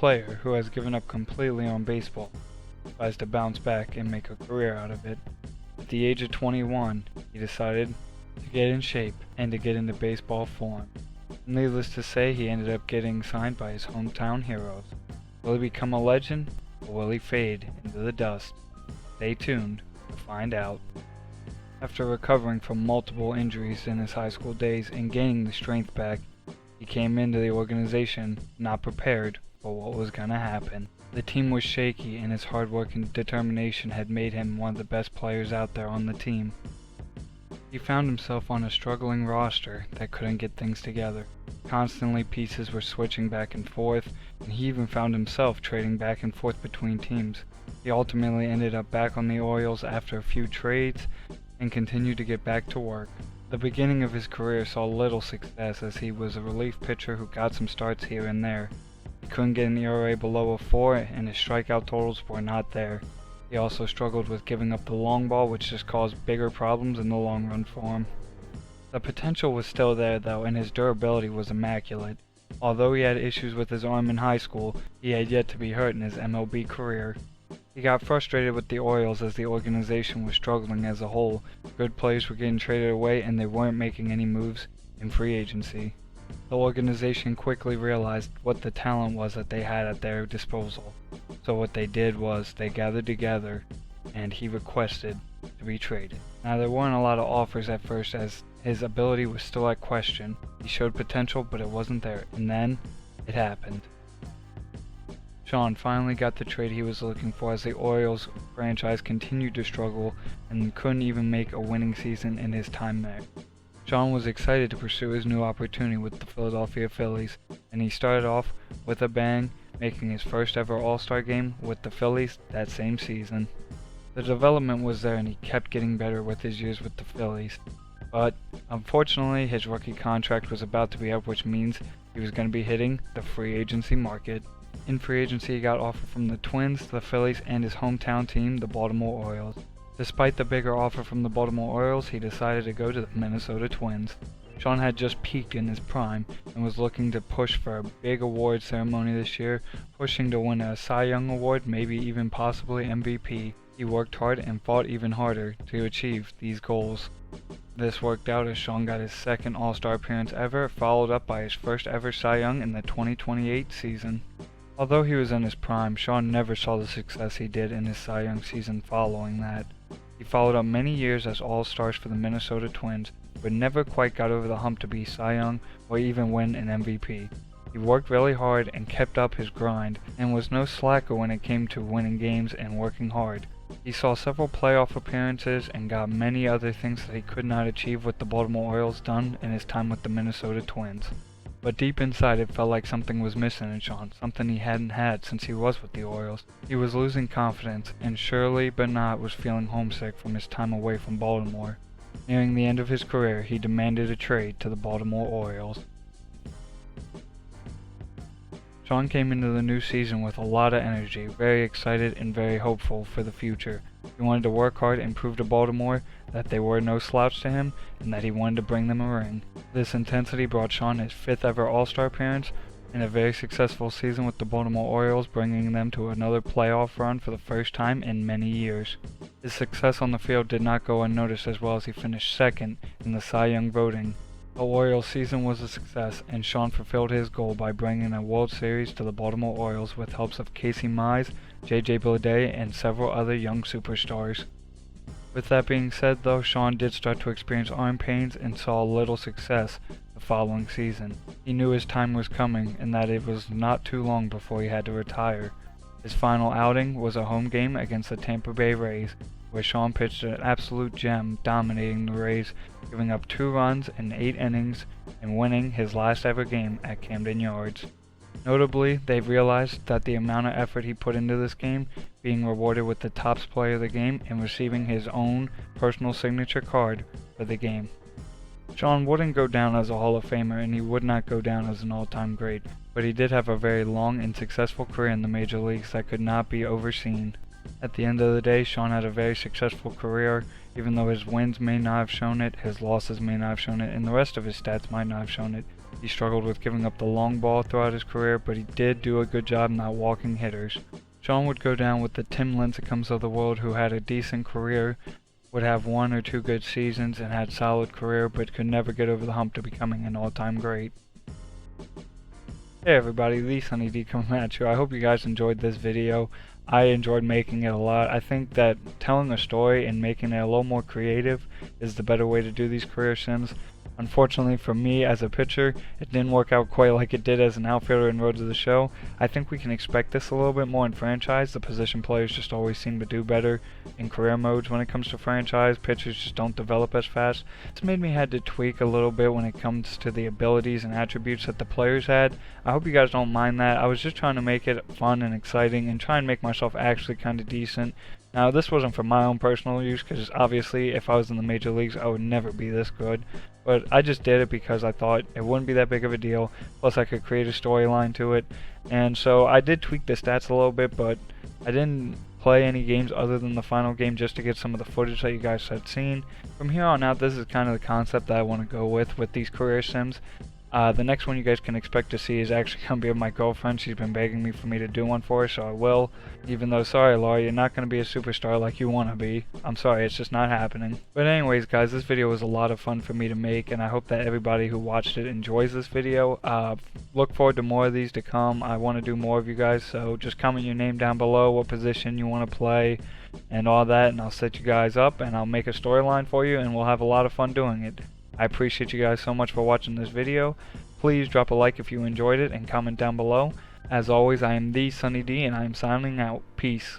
player who has given up completely on baseball tries to bounce back and make a career out of it. At the age of 21, he decided to get in shape and to get into baseball form. Needless to say, he ended up getting signed by his hometown heroes. Will he become a legend, or will he fade into the dust? Stay tuned to find out. After recovering from multiple injuries in his high school days and gaining the strength back, he came into the organization not prepared for what was going to happen. The team was shaky, and his hard work and determination had made him one of the best players out there on the team. He found himself on a struggling roster that couldn't get things together. Constantly pieces were switching back and forth, and he even found himself trading back and forth between teams. He ultimately ended up back on the Orioles after a few trades and continued to get back to work. The beginning of his career saw little success as he was a relief pitcher who got some starts here and there. He couldn't get an ERA below a 4, and his strikeout totals were not there. He also struggled with giving up the long ball, which just caused bigger problems in the long run for him. The potential was still there though, and his durability was immaculate. Although he had issues with his arm in high school, he had yet to be hurt in his MLB career. He got frustrated with the Orioles as the organization was struggling as a whole. Good players were getting traded away and they weren't making any moves in free agency. The organization quickly realized what the talent was that they had at their disposal. So what they did was they gathered together and he requested to be traded. Now there weren't a lot of offers at first as his ability was still at question. He showed potential but it wasn't there, and then it happened. Sean finally got the trade he was looking for as the Orioles franchise continued to struggle and couldn't even make a winning season in his time there. Sean was excited to pursue his new opportunity with the Philadelphia Phillies, and he started off with a bang, making his first ever All-Star game with the Phillies that same season. The development was there and he kept getting better with his years with the Phillies. But unfortunately his rookie contract was about to be up, which means he was going to be hitting the free agency market. In free agency he got offered from the Twins, the Phillies, and his hometown team, the Baltimore Orioles. Despite the bigger offer from the Baltimore Orioles, he decided to go to the Minnesota Twins. Sean had just peaked in his prime and was looking to push for a big award ceremony this year, pushing to win a Cy Young Award, maybe even possibly MVP. He worked hard and fought even harder to achieve these goals. This worked out as Sean got his second All-Star appearance ever, followed up by his first ever Cy Young in the 2028 season. Although he was in his prime, Sean never saw the success he did in his Cy Young season following that. He followed up many years as All-Stars for the Minnesota Twins, but never quite got over the hump to be Cy Young or even win an MVP. He worked really hard and kept up his grind, and was no slacker when it came to winning games and working hard. He saw several playoff appearances and got many other things that he could not achieve with the Baltimore Orioles done in his time with the Minnesota Twins. But deep inside it felt like something was missing in Sean, something he hadn't had since he was with the Orioles. He was losing confidence, and surely but not was feeling homesick from his time away from Baltimore. Nearing the end of his career, he demanded a trade to the Baltimore Orioles. Sean came into the new season with a lot of energy, very excited and very hopeful for the future. He wanted to work hard and prove to Baltimore that they were no slouch to him and that he wanted to bring them a ring. This intensity brought Sean his 5th ever All-Star appearance and a very successful season with the Baltimore Orioles, bringing them to another playoff run for the first time in many years. His success on the field did not go unnoticed as well as he finished second in the Cy Young voting. The Orioles season was a success, and Sean fulfilled his goal by bringing a World Series to the Baltimore Orioles with helps of Casey Mize, J.J. Bleday, and several other young superstars. With that being said though, Sean did start to experience arm pains and saw little success the following season. He knew his time was coming and that it was not too long before he had to retire. His final outing was a home game against the Tampa Bay Rays, where Sean pitched an absolute gem, dominating the Rays, giving up 2 runs in 8 innings and winning his last ever game at Camden Yards. Notably, they realized that the amount of effort he put into this game, being rewarded with the tops player of the game and receiving his own personal signature card for the game. Sean wouldn't go down as a Hall of Famer and he would not go down as an all-time great, but he did have a very long and successful career in the major leagues that could not be overseen. At the end of the day, Sean had a very successful career, even though his wins may not have shown it, his losses may not have shown it, and the rest of his stats might not have shown it. He struggled with giving up the long ball throughout his career, but he did do a good job not walking hitters. Sean would go down with the Tim Lincecums of the world, who had a decent career, would have 1 or 2 good seasons, and had solid career, but could never get over the hump to becoming an all-time great. Hey everybody, the Sunny D coming at you. I hope you guys enjoyed this video. I enjoyed making it a lot. I think that telling a story and making it a little more creative is the better way to do these career sims. Unfortunately for me as a pitcher, it didn't work out quite like it did as an outfielder in Road to the Show. I think we can expect this a little bit more in franchise. The position players just always seem to do better in career modes when it comes to franchise. Pitchers just don't develop as fast. It's made me had to tweak a little bit when it comes to the abilities and attributes that the players had. I hope you guys don't mind that. I was just trying to make it fun and exciting and try and make myself actually kind of decent. Now, this wasn't for my own personal use, because obviously if I was in the major leagues I would never be this good. But I just did it because I thought it wouldn't be that big of a deal, plus I could create a storyline to it. And so I did tweak the stats a little bit, but I didn't play any games other than the final game just to get some of the footage that you guys had seen. From here on out, this is kind of the concept that I want to go with these career sims. The next one you guys can expect to see is actually going to be of my girlfriend. She's been begging me for me to do one for her, so I will. Even though, sorry Laura, you're not going to be a superstar like you want to be. I'm sorry, it's just not happening. But anyways guys, this video was a lot of fun for me to make, and I hope that everybody who watched it enjoys this video. Look forward to more of these to come. I want to do more of you guys, so just comment your name down below, what position you want to play, and all that, and I'll set you guys up, and I'll make a storyline for you, and we'll have a lot of fun doing it. I appreciate you guys so much for watching this video. Please drop a like if you enjoyed it and comment down below. As always, I am the Sunny D and I am signing out. Peace.